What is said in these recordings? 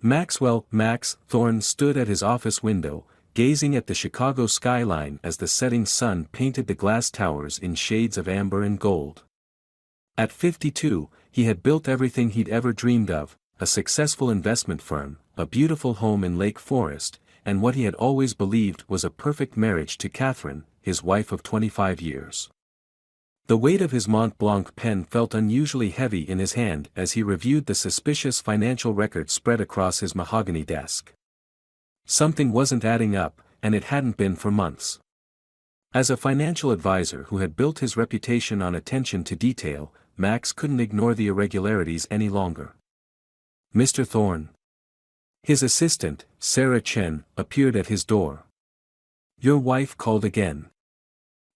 Max Thorne stood at his office window, gazing at the Chicago skyline as the setting sun painted the glass towers in shades of amber and gold. At 52, he had built everything he'd ever dreamed of, a successful investment firm, a beautiful home in Lake Forest, and what he had always believed was a perfect marriage to Catherine, his wife of 25 years. The weight of his Mont Blanc pen felt unusually heavy in his hand as he reviewed the suspicious financial records spread across his mahogany desk. Something wasn't adding up, and it hadn't been for months. As a financial advisor who had built his reputation on attention to detail, Max couldn't ignore the irregularities any longer. "Mr. Thorne." His assistant, Sarah Chen, appeared at his door. "Your wife called again.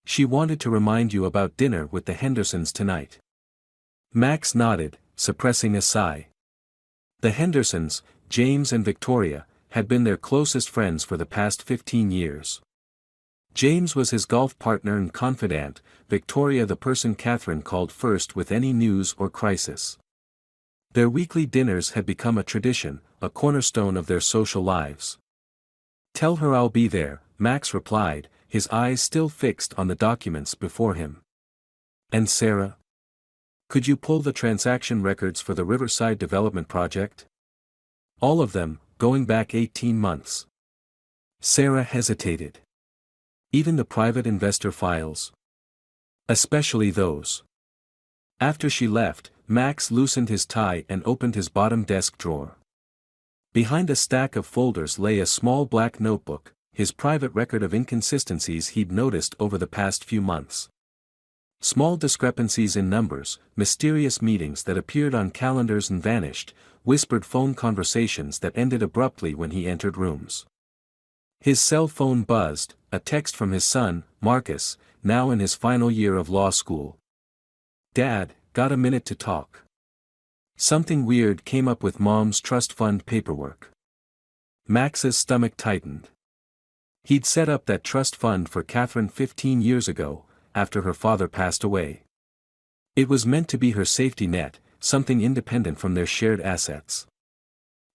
She wanted to remind you about dinner with the Hendersons tonight." Max nodded, suppressing a sigh. The Hendersons, James and Victoria, had been their closest friends for the past 15 years. James was his golf partner and confidant, Victoria the person Catherine called first with any news or crisis. Their weekly dinners had become a tradition, a cornerstone of their social lives. "Tell her I'll be there," Max replied, his eyes still fixed on the documents before him. "And Sarah? Could you pull the transaction records for the Riverside Development Project?" "All of them, going back 18 months. Sarah hesitated. "Even the private investor files?" "Especially those." After she left, Max loosened his tie and opened his bottom desk drawer. Behind a stack of folders lay a small black notebook, his private record of inconsistencies he'd noticed over the past few months. Small discrepancies in numbers, mysterious meetings that appeared on calendars and vanished, whispered phone conversations that ended abruptly when he entered rooms. His cell phone buzzed, a text from his son, Marcus, now in his final year of law school. "Dad, got a minute to talk?" Something weird came up with Mom's trust fund paperwork. Max's stomach tightened. He'd set up that trust fund for Catherine 15 years ago, after her father passed away. It was meant to be her safety net, something independent from their shared assets.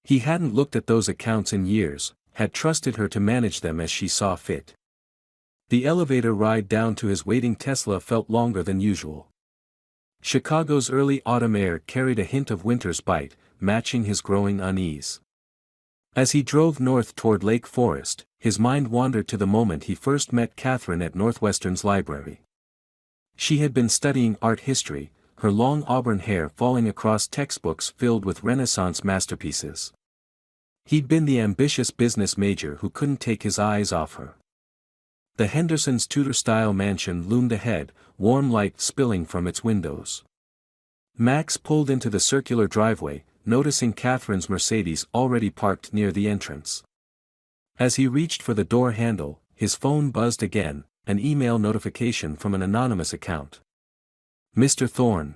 He hadn't looked at those accounts in years, had trusted her to manage them as she saw fit. The elevator ride down to his waiting Tesla felt longer than usual. Chicago's early autumn air carried a hint of winter's bite, matching his growing unease. As he drove north toward Lake Forest, his mind wandered to the moment he first met Catherine at Northwestern's library. She had been studying art history, her long auburn hair falling across textbooks filled with Renaissance masterpieces. He'd been the ambitious business major who couldn't take his eyes off her. The Hendersons' Tudor-style mansion loomed ahead, warm light spilling from its windows. Max pulled into the circular driveway, noticing Catherine's Mercedes already parked near the entrance. As he reached for the door handle, his phone buzzed again, an email notification from an anonymous account. "Mr. Thorne.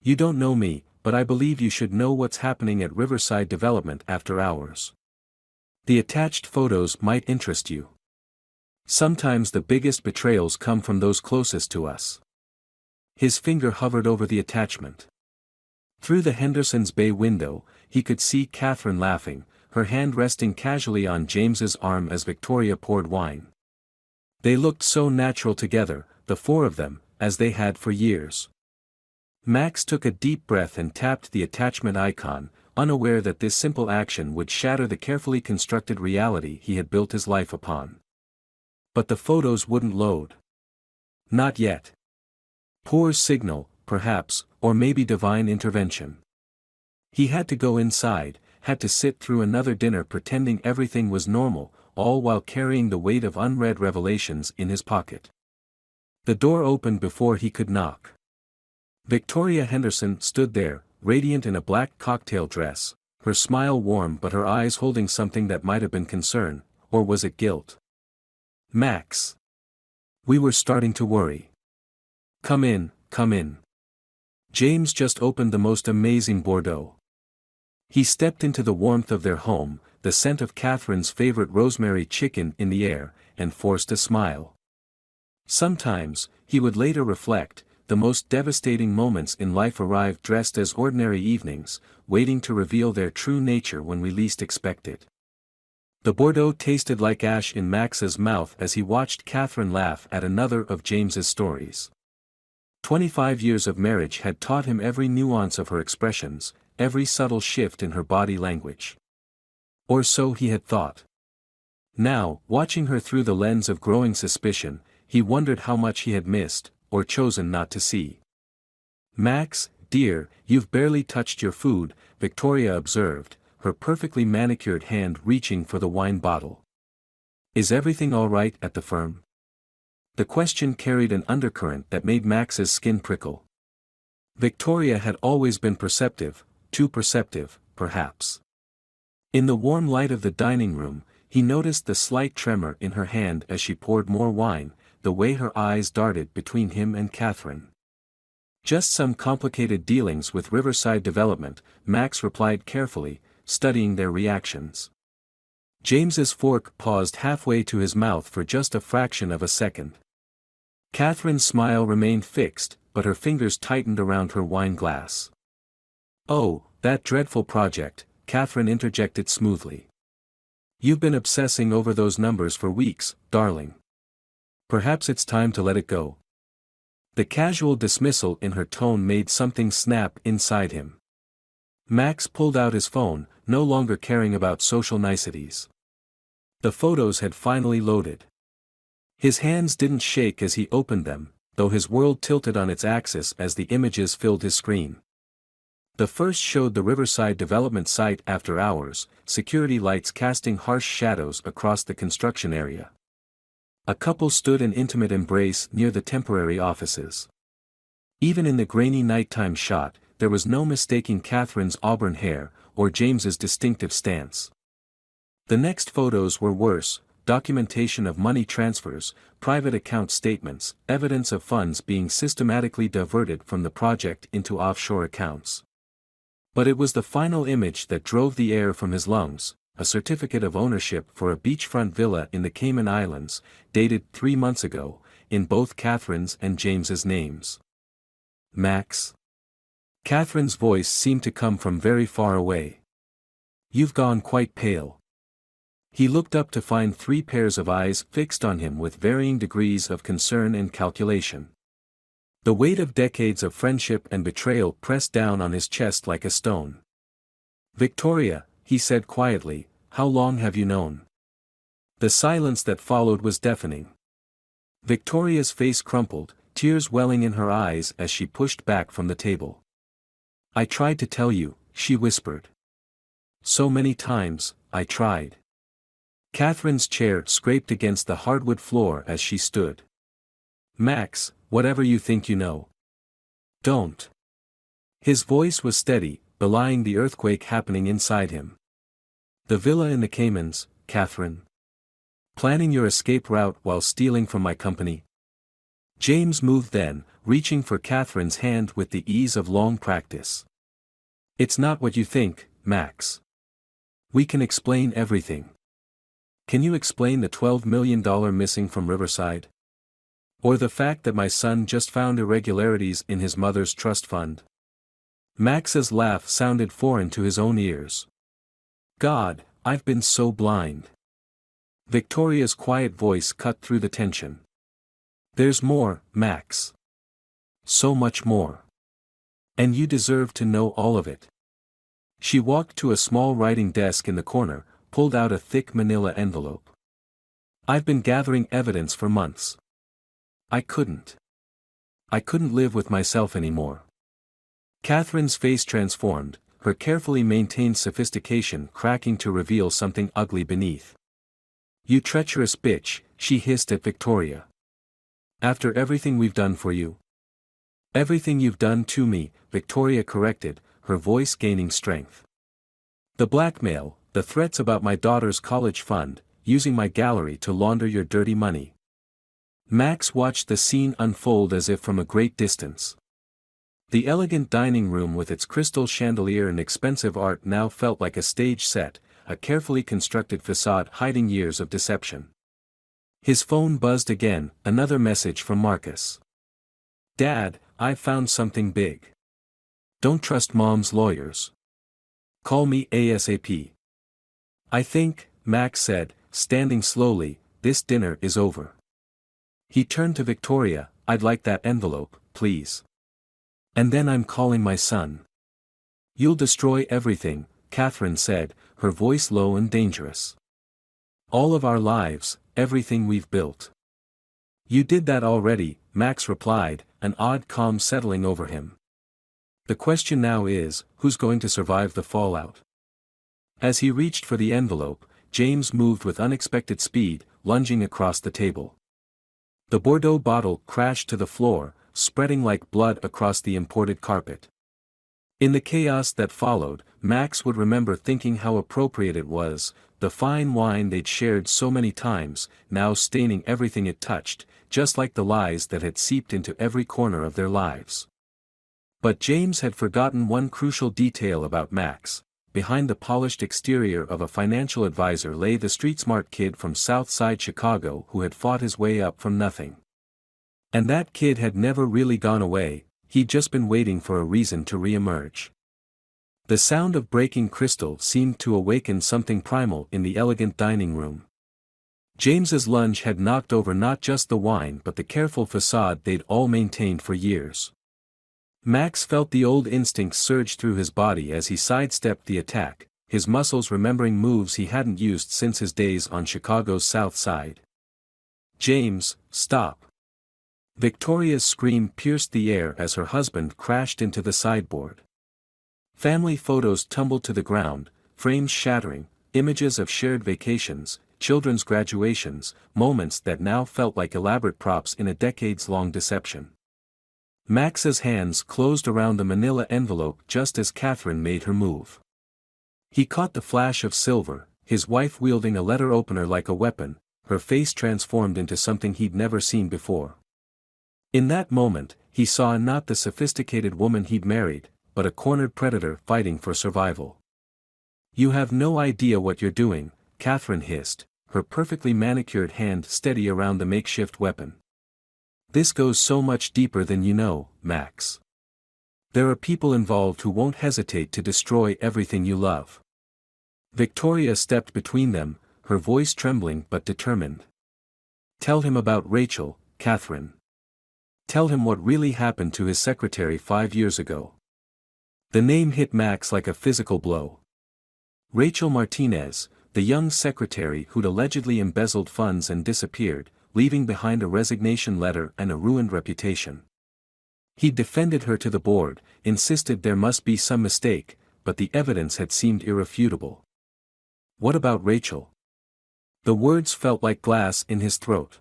You don't know me, but I believe you should know what's happening at Riverside Development after hours. The attached photos might interest you. Sometimes the biggest betrayals come from those closest to us." His finger hovered over the attachment. Through the Hendersons' bay window, he could see Catherine laughing, her hand resting casually on James's arm as Victoria poured wine. They looked so natural together, the four of them, as they had for years. Max took a deep breath and tapped the attachment icon, unaware that this simple action would shatter the carefully constructed reality he had built his life upon. But the photos wouldn't load. Not yet. Poor signal, perhaps, or maybe divine intervention. He had to go inside, had to sit through another dinner pretending everything was normal, all while carrying the weight of unread revelations in his pocket. The door opened before he could knock. Victoria Henderson stood there, radiant in a black cocktail dress, her smile warm but her eyes holding something that might have been concern, or was it guilt? "Max. We were starting to worry. Come in, come in. James just opened the most amazing Bordeaux." He stepped into the warmth of their home, the scent of Catherine's favorite rosemary chicken in the air, and forced a smile. Sometimes, he would later reflect, the most devastating moments in life arrive dressed as ordinary evenings, waiting to reveal their true nature when we least expect it. The Bordeaux tasted like ash in Max's mouth as he watched Catherine laugh at another of James's stories. 25 years of marriage had taught him every nuance of her expressions, every subtle shift in her body language. Or so he had thought. Now, watching her through the lens of growing suspicion, he wondered how much he had missed, or chosen not to see. "Max, dear, you've barely touched your food," Victoria observed, her perfectly manicured hand reaching for the wine bottle. "Is everything all right at the firm?" The question carried an undercurrent that made Max's skin prickle. Victoria had always been perceptive, too perceptive, perhaps. In the warm light of the dining room, he noticed the slight tremor in her hand as she poured more wine, the way her eyes darted between him and Catherine. "Just some complicated dealings with Riverside Development," Max replied carefully, studying their reactions. James's fork paused halfway to his mouth for just a fraction of a second. Catherine's smile remained fixed, but her fingers tightened around her wine glass. "Oh, that dreadful project," Catherine interjected smoothly. "You've been obsessing over those numbers for weeks, darling. Perhaps it's time to let it go." The casual dismissal in her tone made something snap inside him. Max pulled out his phone, no longer caring about social niceties. The photos had finally loaded. His hands didn't shake as he opened them, though his world tilted on its axis as the images filled his screen. The first showed the Riverside Development site after hours, security lights casting harsh shadows across the construction area. A couple stood in intimate embrace near the temporary offices. Even in the grainy nighttime shot, there was no mistaking Catherine's auburn hair, or James's distinctive stance. The next photos were worse: documentation of money transfers, private account statements, evidence of funds being systematically diverted from the project into offshore accounts. But it was the final image that drove the air from his lungs, a certificate of ownership for a beachfront villa in the Cayman Islands, dated 3 months ago, in both Catherine's and James's names. "Max?" Catherine's voice seemed to come from very far away. "You've gone quite pale." He looked up to find 3 pairs of eyes fixed on him with varying degrees of concern and calculation. The weight of decades of friendship and betrayal pressed down on his chest like a stone. "Victoria," he said quietly, "how long have you known?" The silence that followed was deafening. Victoria's face crumpled, tears welling in her eyes as she pushed back from the table. "I tried to tell you," she whispered. "So many times, I tried." Catherine's chair scraped against the hardwood floor as she stood. "Max, whatever you think you know. Don't." His voice was steady, belying the earthquake happening inside him. "The villa in the Caymans, Catherine. Planning your escape route while stealing from my company?" James moved then, reaching for Catherine's hand with the ease of long practice. "It's not what you think, Max. We can explain everything. Can you explain the $12 million missing from Riverside? Or the fact that my son just found irregularities in his mother's trust fund?" Max's laugh sounded foreign to his own ears. "God, I've been so blind." Victoria's quiet voice cut through the tension. "There's more, Max. So much more. And you deserve to know all of it." She walked to a small writing desk in the corner, pulled out a thick manila envelope. "I've been gathering evidence for months. I couldn't live with myself anymore." Catherine's face transformed, her carefully maintained sophistication cracking to reveal something ugly beneath. "You treacherous bitch," she hissed at Victoria. "After everything we've done for you." "Everything you've done to me," Victoria corrected, her voice gaining strength. "The blackmail, the threats about my daughter's college fund, using my gallery to launder your dirty money." Max watched the scene unfold as if from a great distance. The elegant dining room with its crystal chandelier and expensive art now felt like a stage set, a carefully constructed facade hiding years of deception. His phone buzzed again, another message from Marcus. "Dad, I've found something big. Don't trust Mom's lawyers. Call me ASAP. I think, Max said, standing slowly, this dinner is over. He turned to Victoria, I'd like that envelope, please. And then I'm calling my son. You'll destroy everything, Catherine said, her voice low and dangerous. All of our lives, everything we've built. You did that already, Max replied, an odd calm settling over him. The question now is, who's going to survive the fallout? As he reached for the envelope, James moved with unexpected speed, lunging across the table. The Bordeaux bottle crashed to the floor, spreading like blood across the imported carpet. In the chaos that followed, Max would remember thinking how appropriate it was, the fine wine they'd shared so many times, now staining everything it touched, just like the lies that had seeped into every corner of their lives. But James had forgotten one crucial detail about Max. Behind the polished exterior of a financial advisor lay the street-smart kid from South Side Chicago who had fought his way up from nothing. And that kid had never really gone away, he'd just been waiting for a reason to re-emerge. The sound of breaking crystal seemed to awaken something primal in the elegant dining room. James's lunge had knocked over not just the wine but the careful facade they'd all maintained for years. Max felt the old instincts surge through his body as he sidestepped the attack, his muscles remembering moves he hadn't used since his days on Chicago's South Side. James, stop. Victoria's scream pierced the air as her husband crashed into the sideboard. Family photos tumbled to the ground, frames shattering, images of shared vacations, children's graduations, moments that now felt like elaborate props in a decades-long deception. Max's hands closed around the manila envelope just as Catherine made her move. He caught the flash of silver, his wife wielding a letter opener like a weapon, her face transformed into something he'd never seen before. In that moment, he saw not the sophisticated woman he'd married, but a cornered predator fighting for survival. You have no idea what you're doing, Catherine hissed, her perfectly manicured hand steady around the makeshift weapon. This goes so much deeper than you know, Max. There are people involved who won't hesitate to destroy everything you love. Victoria stepped between them, her voice trembling but determined. Tell him about Rachel, Catherine. Tell him what really happened to his secretary 5 years ago. The name hit Max like a physical blow. Rachel Martinez, the young secretary who'd allegedly embezzled funds and disappeared, leaving behind a resignation letter and a ruined reputation. He defended her to the board, insisted there must be some mistake, but the evidence had seemed irrefutable. What about Rachel? The words felt like glass in his throat.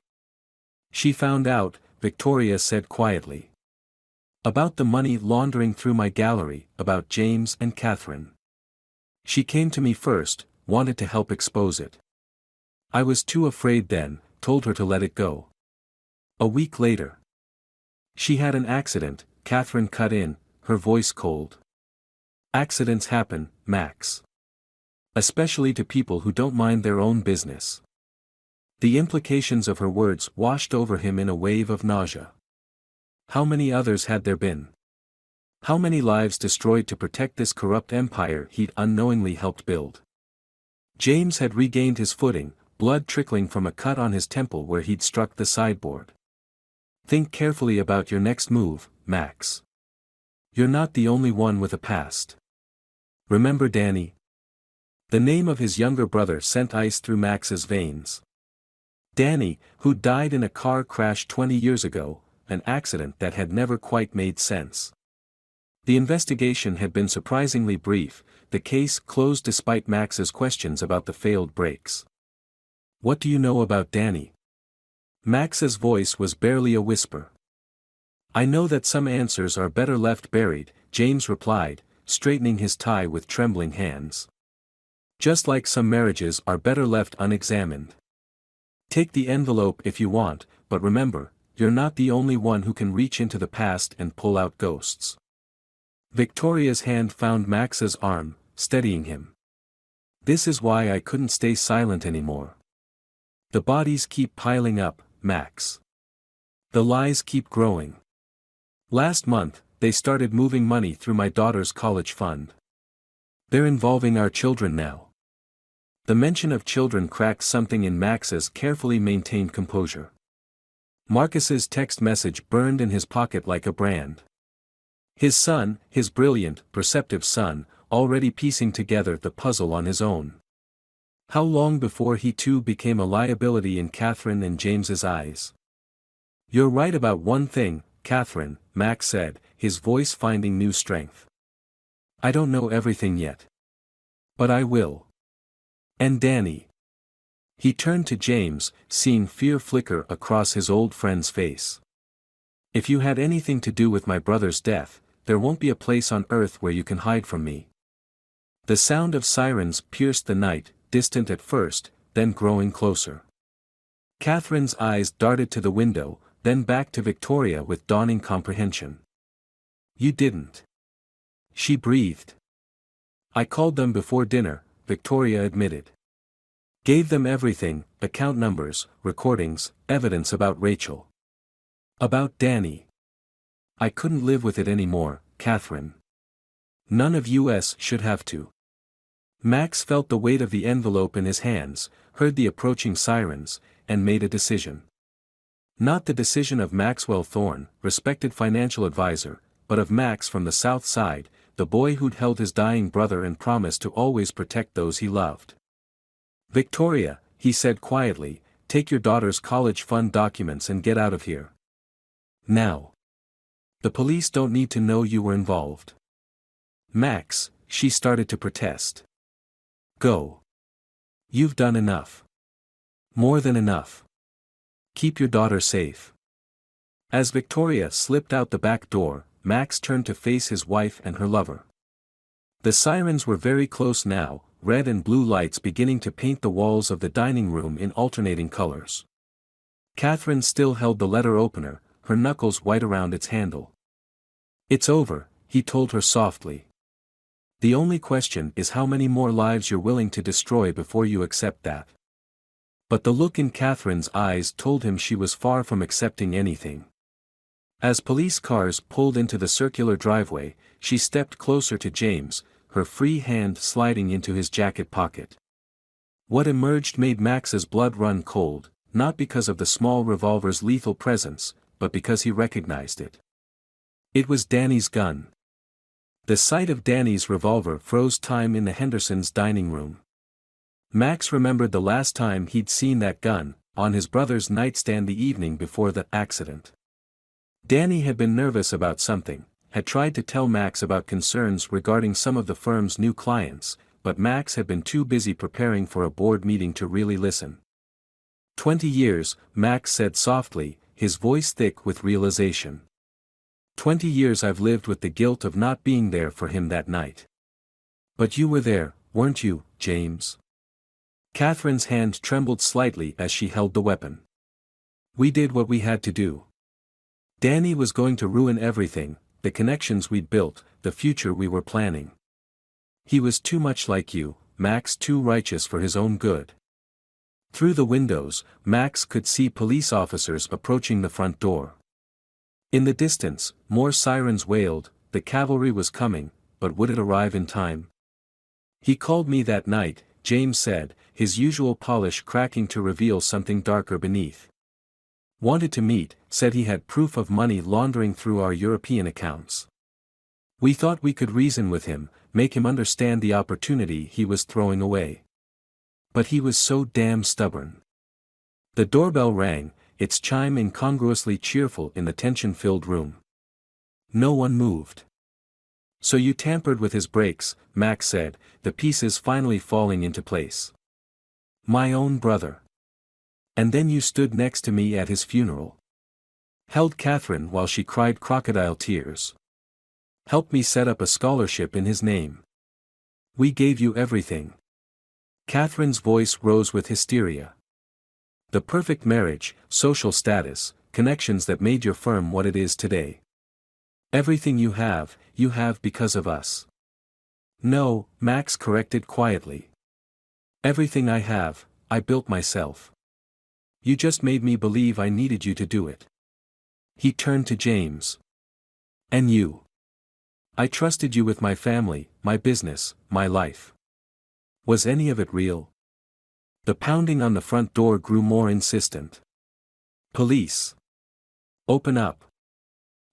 She found out, Victoria said quietly. About the money laundering through my gallery, about James and Catherine. She came to me first, wanted to help expose it. I was too afraid then, told her to let it go. A week later. She had an accident, Catherine cut in, her voice cold. Accidents happen, Max. Especially to people who don't mind their own business. The implications of her words washed over him in a wave of nausea. How many others had there been? How many lives destroyed to protect this corrupt empire he'd unknowingly helped build? James had regained his footing, blood trickling from a cut on his temple where he'd struck the sideboard. Think carefully about your next move, Max. You're not the only one with a past. Remember Danny? The name of his younger brother sent ice through Max's veins. Danny, who died in a car crash 20 years ago, an accident that had never quite made sense. The investigation had been surprisingly brief, the case closed despite Max's questions about the failed brakes. What do you know about Danny? Max's voice was barely a whisper. I know that some answers are better left buried, James replied, straightening his tie with trembling hands. Just like some marriages are better left unexamined. Take the envelope if you want, but remember, you're not the only one who can reach into the past and pull out ghosts. Victoria's hand found Max's arm, steadying him. This is why I couldn't stay silent anymore. The bodies keep piling up, Max. The lies keep growing. Last month, they started moving money through my daughter's college fund. They're involving our children now. The mention of children cracked something in Max's carefully maintained composure. Marcus's text message burned in his pocket like a brand. His son, his brilliant, perceptive son, already piecing together the puzzle on his own. How long before he too became a liability in Catherine and James's eyes? "You're right about one thing, Catherine," Max said, his voice finding new strength. "I don't know everything yet. But I will. And Danny." He turned to James, seeing fear flicker across his old friend's face. "If you had anything to do with my brother's death, there won't be a place on earth where you can hide from me." The sound of sirens pierced the night, distant at first, then growing closer. Catherine's eyes darted to the window, then back to Victoria with dawning comprehension. "You didn't." She breathed. "I called them before dinner," Victoria admitted. "Gave them everything, account numbers, recordings, evidence about Rachel. About Danny. I couldn't live with it anymore, Catherine. None of us should have to." Max felt the weight of the envelope in his hands, heard the approaching sirens, and made a decision. Not the decision of Maxwell Thorne, respected financial advisor, but of Max from the South Side, the boy who'd held his dying brother and promised to always protect those he loved. "Victoria," he said quietly, "take your daughter's college fund documents and get out of here. Now. The police don't need to know you were involved." "Max," she started to protest. "Go. You've done enough. More than enough. Keep your daughter safe." As Victoria slipped out the back door, Max turned to face his wife and her lover. The sirens were very close now, red and blue lights beginning to paint the walls of the dining room in alternating colors. Catherine still held the letter opener, her knuckles white around its handle. "It's over," he told her softly. "The only question is how many more lives you're willing to destroy before you accept that." But the look in Catherine's eyes told him she was far from accepting anything. As police cars pulled into the circular driveway, she stepped closer to James, her free hand sliding into his jacket pocket. What emerged made Max's blood run cold, not because of the small revolver's lethal presence, but because he recognized it. It was Danny's gun. The sight of Danny's revolver froze time in the Hendersons' dining room. Max remembered the last time he'd seen that gun, on his brother's nightstand the evening before the accident. Danny had been nervous about something, had tried to tell Max about concerns regarding some of the firm's new clients, but Max had been too busy preparing for a board meeting to really listen. 20 years, Max said softly, his voice thick with realization. 20 years I've lived with the guilt of not being there for him that night. But you were there, weren't you, James? Catherine's hand trembled slightly as she held the weapon. We did what we had to do. Danny was going to ruin everything, the connections we'd built, the future we were planning. He was too much like you, Max, too righteous for his own good. Through the windows, Max could see police officers approaching the front door. In the distance, more sirens wailed, the cavalry was coming, but would it arrive in time? He called me that night, James said, his usual polish cracking to reveal something darker beneath. Wanted to meet, said he had proof of money laundering through our European accounts. We thought we could reason with him, make him understand the opportunity he was throwing away. But he was so damn stubborn. The doorbell rang, its chime incongruously cheerful in the tension-filled room. No one moved. So you tampered with his brakes, Max said, the pieces finally falling into place. My own brother. And then you stood next to me at his funeral. Held Catherine while she cried crocodile tears. Helped me set up a scholarship in his name. We gave you everything. Catherine's voice rose with hysteria. The perfect marriage, social status, connections that made your firm what it is today. Everything you have because of us. No, Max corrected quietly. Everything I have, I built myself. You just made me believe I needed you to do it. He turned to James. And you? I trusted you with my family, my business, my life. Was any of it real? The pounding on the front door grew more insistent. Police. Open up.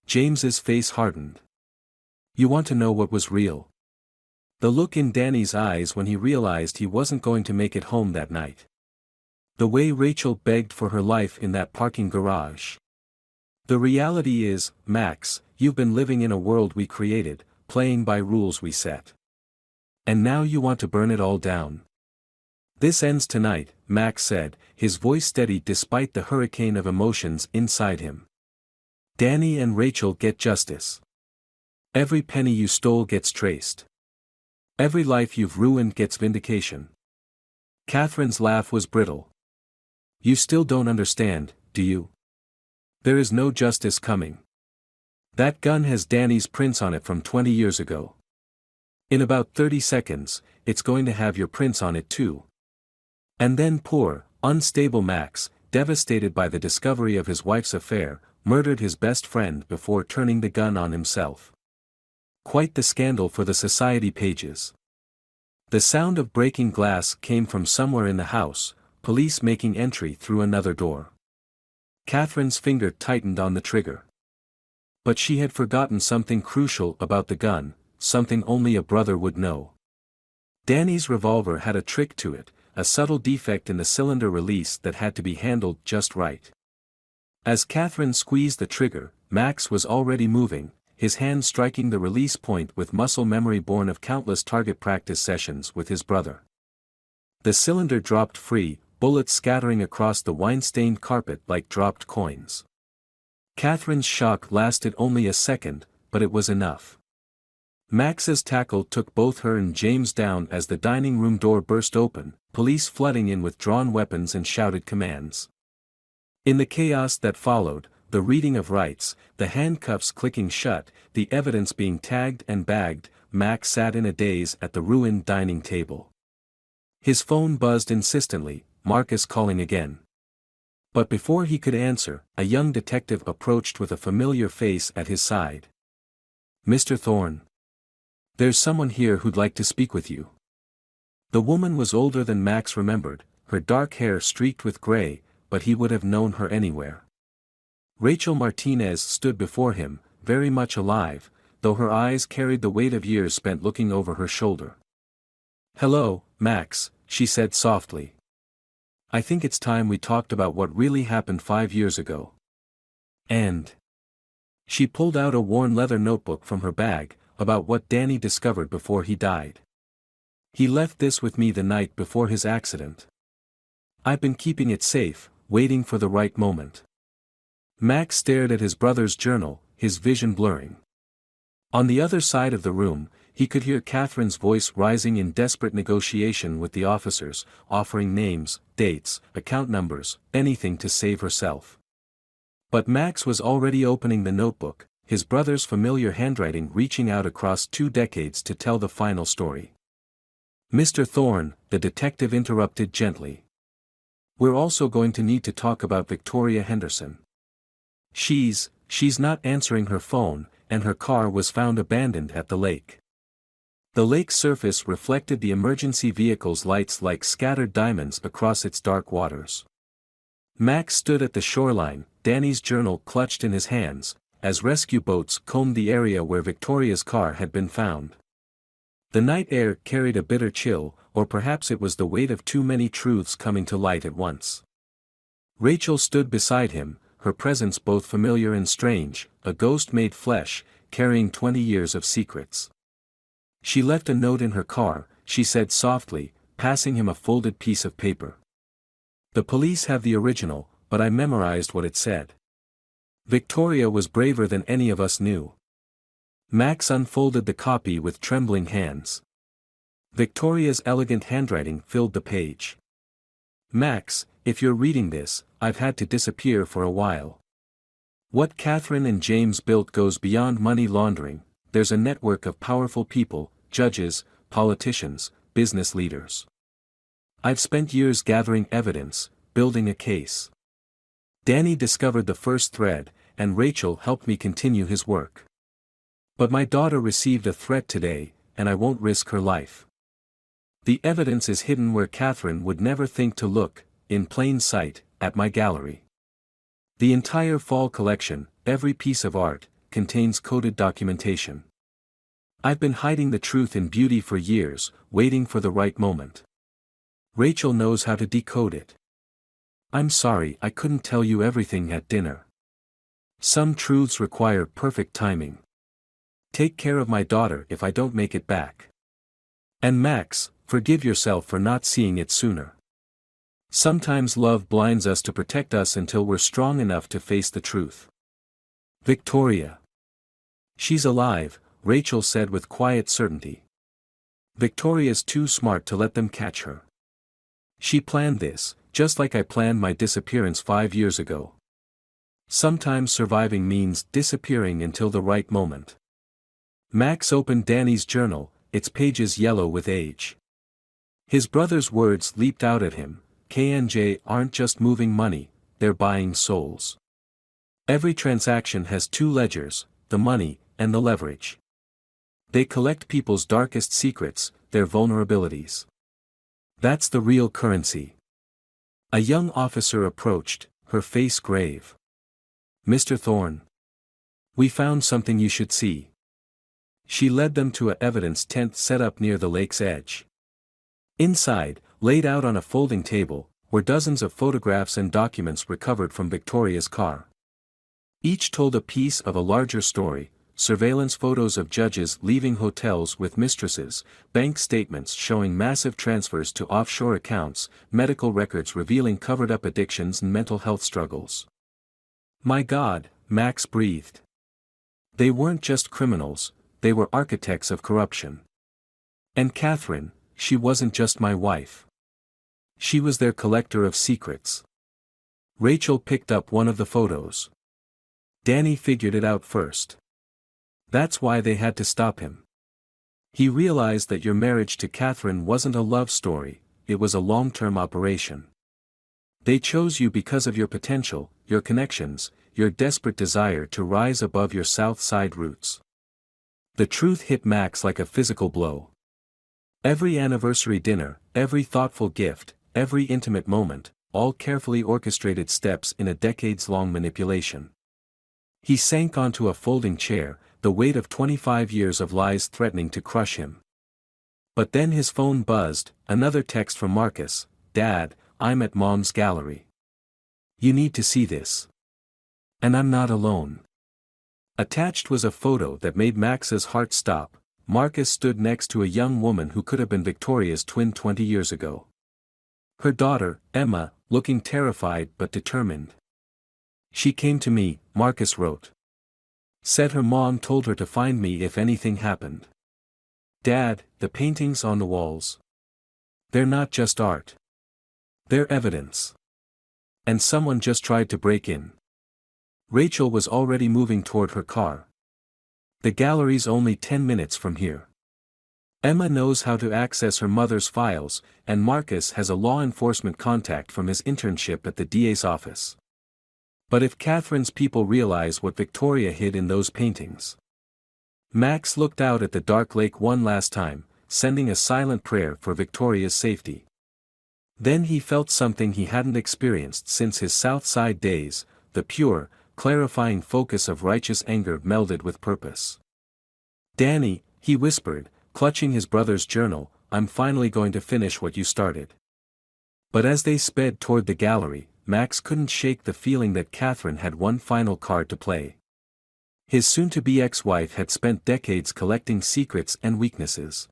James's face hardened. You want to know what was real? The look in Danny's eyes when he realized he wasn't going to make it home that night. The way Rachel begged for her life in that parking garage. The reality is, Max, you've been living in a world we created, playing by rules we set. And now you want to burn it all down. This ends tonight, Max said, his voice steady despite the hurricane of emotions inside him. Danny and Rachel get justice. Every penny you stole gets traced. Every life you've ruined gets vindication. Catherine's laugh was brittle. You still don't understand, do you? There is no justice coming. That gun has Danny's prints on it from 20 years ago. In about 30 seconds, it's going to have your prints on it too. And then poor, unstable Max, devastated by the discovery of his wife's affair, murdered his best friend before turning the gun on himself. Quite the scandal for the society pages. The sound of breaking glass came from somewhere in the house, police making entry through another door. Catherine's finger tightened on the trigger. But she had forgotten something crucial about the gun, something only a brother would know. Danny's revolver had a trick to it, a subtle defect in the cylinder release that had to be handled just right. As Catherine squeezed the trigger, Max was already moving, his hand striking the release point with muscle memory born of countless target practice sessions with his brother. The cylinder dropped free, bullets scattering across the wine-stained carpet like dropped coins. Catherine's shock lasted only a second, but it was enough. Max's tackle took both her and James down as the dining room door burst open, police flooding in with drawn weapons and shouted commands. In the chaos that followed, the reading of rights, the handcuffs clicking shut, the evidence being tagged and bagged, Max sat in a daze at the ruined dining table. His phone buzzed insistently, Marcus calling again. But before he could answer, a young detective approached with a familiar face at his side. Mr. Thorne. There's someone here who'd like to speak with you. The woman was older than Max remembered, her dark hair streaked with gray, but he would have known her anywhere. Rachel Martinez stood before him, very much alive, though her eyes carried the weight of years spent looking over her shoulder. Hello, Max, she said softly. I think it's time we talked about what really happened 5 years ago. And she pulled out a worn leather notebook from her bag, about what Danny discovered before he died. He left this with me the night before his accident. I've been keeping it safe, waiting for the right moment. Max stared at his brother's journal, his vision blurring. On the other side of the room, he could hear Catherine's voice rising in desperate negotiation with the officers, offering names, dates, account numbers, anything to save herself. But Max was already opening the notebook, his brother's familiar handwriting reaching out across 2 decades to tell the final story. Mr. Thorne, the detective interrupted gently. We're also going to need to talk about Victoria Henderson. She's not answering her phone, and her car was found abandoned at the lake. The lake's surface reflected the emergency vehicle's lights like scattered diamonds across its dark waters. Max stood at the shoreline, Danny's journal clutched in his hands, as rescue boats combed the area where Victoria's car had been found. The night air carried a bitter chill, or perhaps it was the weight of too many truths coming to light at once. Rachel stood beside him, her presence both familiar and strange, a ghost made flesh, carrying 20 years of secrets. She left a note in her car, she said softly, passing him a folded piece of paper. The police have the original, but I memorized what it said. Victoria was braver than any of us knew. Max unfolded the copy with trembling hands. Victoria's elegant handwriting filled the page. Max, if you're reading this, I've had to disappear for a while. What Catherine and James built goes beyond money laundering. There's a network of powerful people, judges, politicians, business leaders. I've spent years gathering evidence, building a case. Danny discovered the first thread, and Rachel helped me continue his work. But my daughter received a threat today, and I won't risk her life. The evidence is hidden where Catherine would never think to look, in plain sight, at my gallery. The entire fall collection, every piece of art, contains coded documentation. I've been hiding the truth in beauty for years, waiting for the right moment. Rachel knows how to decode it. I'm sorry I couldn't tell you everything at dinner. Some truths require perfect timing. Take care of my daughter if I don't make it back. And Max, forgive yourself for not seeing it sooner. Sometimes love blinds us to protect us until we're strong enough to face the truth. Victoria. She's alive, Rachel said with quiet certainty. Victoria's too smart to let them catch her. She planned this, just like I planned my disappearance 5 years ago. Sometimes surviving means disappearing until the right moment. Max opened Danny's journal, its pages yellow with age. His brother's words leaped out at him. K&J aren't just moving money, they're buying souls. Every transaction has two ledgers, the money, and the leverage. They collect people's darkest secrets, their vulnerabilities. That's the real currency. A young officer approached, her face grave. Mr. Thorne. We found something you should see. She led them to an evidence tent set up near the lake's edge. Inside, laid out on a folding table, were dozens of photographs and documents recovered from Victoria's car. Each told a piece of a larger story: surveillance photos of judges leaving hotels with mistresses, bank statements showing massive transfers to offshore accounts, medical records revealing covered-up addictions and mental health struggles. My God, Max breathed. They weren't just criminals, they were architects of corruption. And Catherine, she wasn't just my wife. She was their collector of secrets. Rachel picked up one of the photos. Danny figured it out first. That's why they had to stop him. He realized that your marriage to Catherine wasn't a love story, it was a long-term operation. They chose you because of your potential, your connections, your desperate desire to rise above your South Side roots. The truth hit Max like a physical blow. Every anniversary dinner, every thoughtful gift, every intimate moment, all carefully orchestrated steps in a decades-long manipulation. He sank onto a folding chair, the weight of 25 years of lies threatening to crush him. But then his phone buzzed, another text from Marcus: Dad, I'm at Mom's gallery. You need to see this. And I'm not alone. Attached was a photo that made Max's heart stop. Marcus stood next to a young woman who could have been Victoria's twin 20 years ago. Her daughter, Emma, looking terrified but determined. She came to me, Marcus wrote. Said her mom told her to find me if anything happened. Dad, the paintings on the walls. They're not just art. They're evidence. And someone just tried to break in. Rachel was already moving toward her car. The gallery's only 10 minutes from here. Emma knows how to access her mother's files, and Marcus has a law enforcement contact from his internship at the DA's office. But if Catherine's people realize what Victoria hid in those paintings. Max looked out at the dark lake one last time, sending a silent prayer for Victoria's safety. Then he felt something he hadn't experienced since his South Side days, the pure, clarifying focus of righteous anger melded with purpose. Danny, he whispered, clutching his brother's journal, I'm finally going to finish what you started. But as they sped toward the gallery, Max couldn't shake the feeling that Catherine had one final card to play. His soon-to-be ex-wife had spent decades collecting secrets and weaknesses.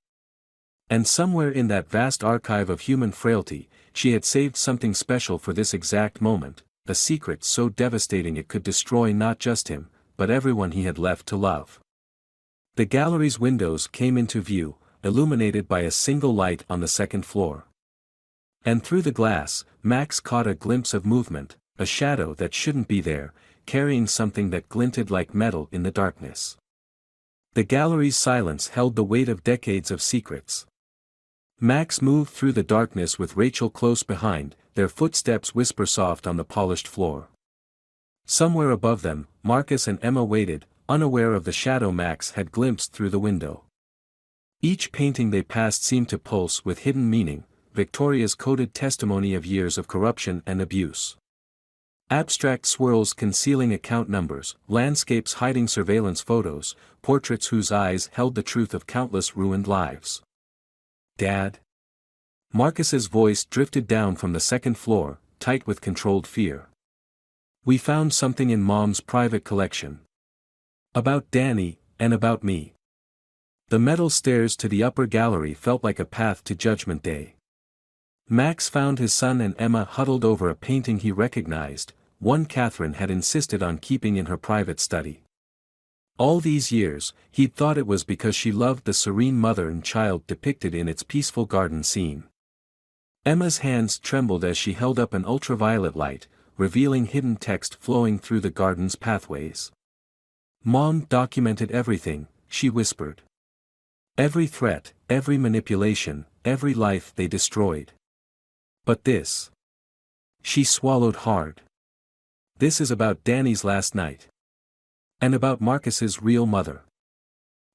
And somewhere in that vast archive of human frailty, she had saved something special for this exact moment, a secret so devastating it could destroy not just him, but everyone he had left to love. The gallery's windows came into view, illuminated by a single light on the second floor. And through the glass, Max caught a glimpse of movement, a shadow that shouldn't be there, carrying something that glinted like metal in the darkness. The gallery's silence held the weight of decades of secrets. Max moved through the darkness with Rachel close behind, their footsteps whisper soft on the polished floor. Somewhere above them, Marcus and Emma waited, unaware of the shadow Max had glimpsed through the window. Each painting they passed seemed to pulse with hidden meaning, Victoria's coded testimony of years of corruption and abuse. Abstract swirls concealing account numbers, landscapes hiding surveillance photos, portraits whose eyes held the truth of countless ruined lives. "Dad?" Marcus's voice drifted down from the second floor, tight with controlled fear. "We found something in Mom's private collection. About Danny, and about me." The metal stairs to the upper gallery felt like a path to Judgment Day. Max found his son and Emma huddled over a painting he recognized, one Catherine had insisted on keeping in her private study. All these years, he'd thought it was because she loved the serene mother and child depicted in its peaceful garden scene. Emma's hands trembled as she held up an ultraviolet light, revealing hidden text flowing through the garden's pathways. "Mom documented everything," she whispered. "Every threat, every manipulation, every life they destroyed. But this." She swallowed hard. "This is about Danny's last night. And about Marcus's real mother."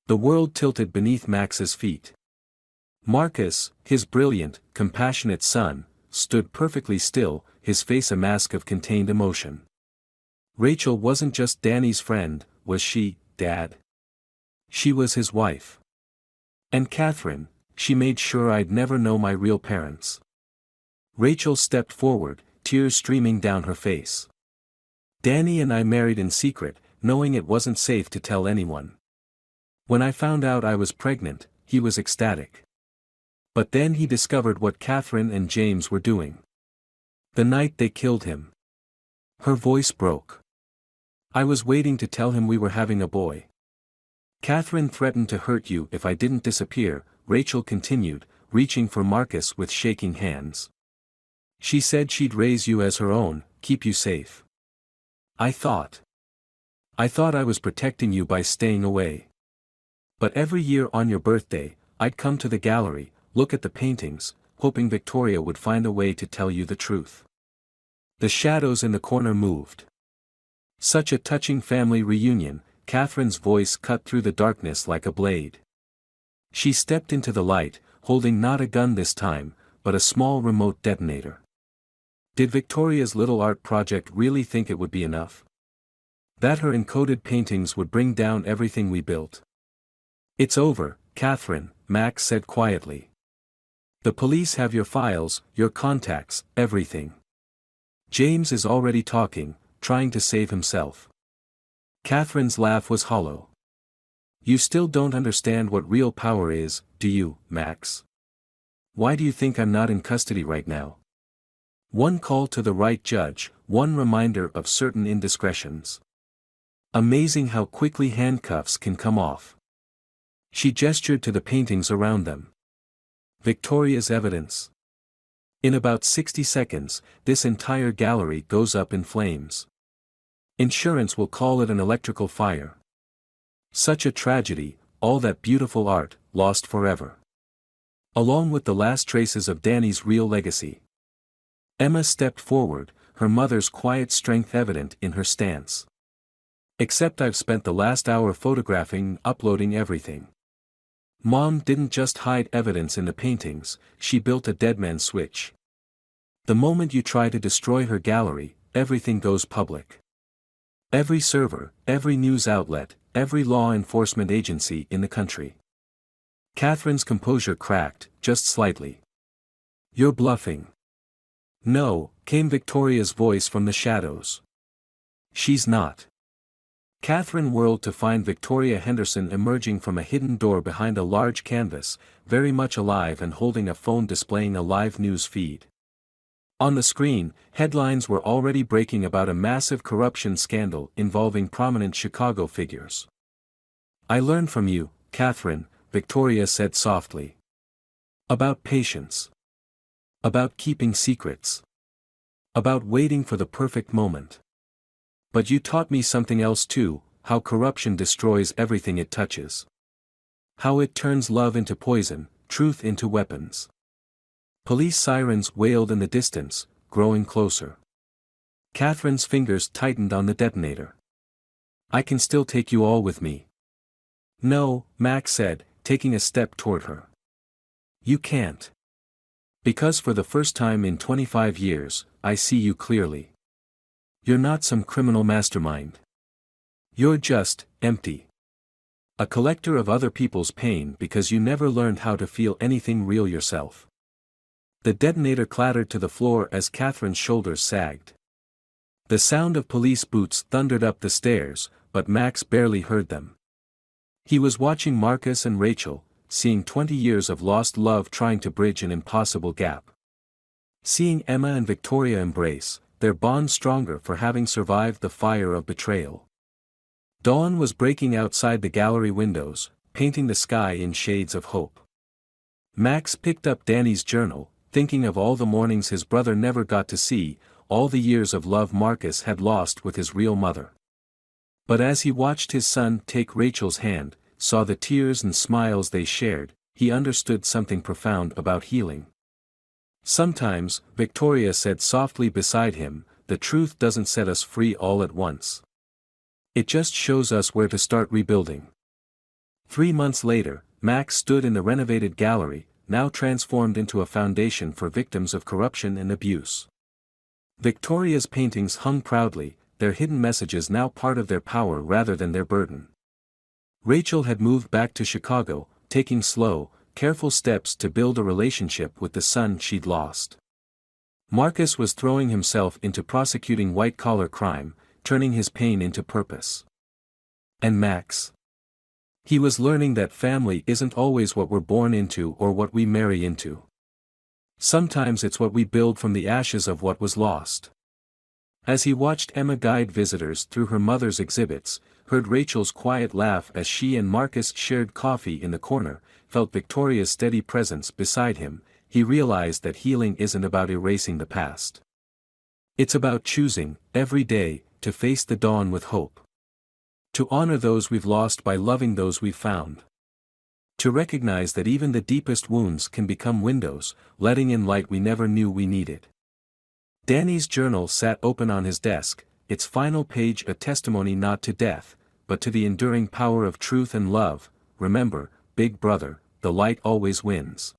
The world tilted beneath Max's feet. Marcus, his brilliant, compassionate son, stood perfectly still, his face a mask of contained emotion. Rachel wasn't just Danny's friend, was she, Dad? She was his wife. And Catherine, she made sure I'd never know my real parents. Rachel stepped forward, tears streaming down her face. "Danny and I married in secret, knowing it wasn't safe to tell anyone. When I found out I was pregnant, he was ecstatic. But then he discovered what Catherine and James were doing. The night they killed him." Her voice broke. "I was waiting to tell him we were having a boy. Catherine threatened to hurt you if I didn't disappear," Rachel continued, reaching for Marcus with shaking hands. "She said she'd raise you as her own, keep you safe. I thought I was protecting you by staying away. But every year on your birthday, I'd come to the gallery, look at the paintings, hoping Victoria would find a way to tell you the truth." The shadows in the corner moved. "Such a touching family reunion," Catherine's voice cut through the darkness like a blade. She stepped into the light, holding not a gun this time, but a small remote detonator. Did Victoria's little art project really think it would be enough? That her encoded paintings would bring down everything we built? "It's over, Catherine," Max said quietly. "The police have your files, your contacts, everything. James is already talking, trying to save himself." Catherine's laugh was hollow. "You still don't understand what real power is, do you, Max? Why do you think I'm not in custody right now? One call to the right judge, one reminder of certain indiscretions. Amazing how quickly handcuffs can come off." She gestured to the paintings around them. "Victoria's evidence. In about 60 seconds, this entire gallery goes up in flames. Insurance will call it an electrical fire. Such a tragedy, all that beautiful art, lost forever. Along with the last traces of Danny's real legacy." Emma stepped forward, her mother's quiet strength evident in her stance. "Except I've spent the last hour photographing, uploading everything. Mom didn't just hide evidence in the paintings, she built a deadman switch. The moment you try to destroy her gallery, everything goes public. Every server, every news outlet, every law enforcement agency in the country." Catherine's composure cracked, just slightly. "You're bluffing." "No," came Victoria's voice from the shadows. "She's not." Catherine whirled to find Victoria Henderson emerging from a hidden door behind a large canvas, very much alive and holding a phone displaying a live news feed. On the screen, headlines were already breaking about a massive corruption scandal involving prominent Chicago figures. "I learned from you, Catherine," Victoria said softly. "About patience. About keeping secrets. About waiting for the perfect moment. But you taught me something else too, how corruption destroys everything it touches. How it turns love into poison, truth into weapons." Police sirens wailed in the distance, growing closer. Catherine's fingers tightened on the detonator. I can still take you all with me. No, Max said, taking a step toward her. You can't. Because for the first time in 25 years, I see you clearly. You're not some criminal mastermind. You're just, empty. A collector of other people's pain because you never learned how to feel anything real yourself. The detonator clattered to the floor as Catherine's shoulders sagged. The sound of police boots thundered up the stairs, but Max barely heard them. He was watching Marcus and Rachel, seeing 20 years of lost love trying to bridge an impossible gap. Seeing Emma and Victoria embrace, their bond stronger for having survived the fire of betrayal. Dawn was breaking outside the gallery windows, painting the sky in shades of hope. Max picked up Danny's journal, thinking of all the mornings his brother never got to see, all the years of love Marcus had lost with his real mother. But as he watched his son take Rachel's hand, saw the tears and smiles they shared, he understood something profound about healing. Sometimes, Victoria said softly beside him, the truth doesn't set us free all at once. It just shows us where to start rebuilding. 3 months later, Max stood in the renovated gallery, now transformed into a foundation for victims of corruption and abuse. Victoria's paintings hung proudly, their hidden messages now part of their power rather than their burden. Rachel had moved back to Chicago, taking slow, careful steps to build a relationship with the son she'd lost. Marcus was throwing himself into prosecuting white-collar crime, turning his pain into purpose. And Max? He was learning that family isn't always what we're born into or what we marry into. Sometimes it's what we build from the ashes of what was lost. As he watched Emma guide visitors through her mother's exhibits, heard Rachel's quiet laugh as she and Marcus shared coffee in the corner, felt Victoria's steady presence beside him, he realized that healing isn't about erasing the past. It's about choosing, every day, to face the dawn with hope. To honor those we've lost by loving those we've found. To recognize that even the deepest wounds can become windows, letting in light we never knew we needed. Danny's journal sat open on his desk, its final page a testimony not to death, but to the enduring power of truth and love. Remember, big brother, the light always wins.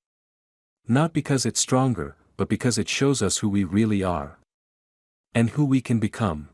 Not because it's stronger, but because it shows us who we really are. And who we can become.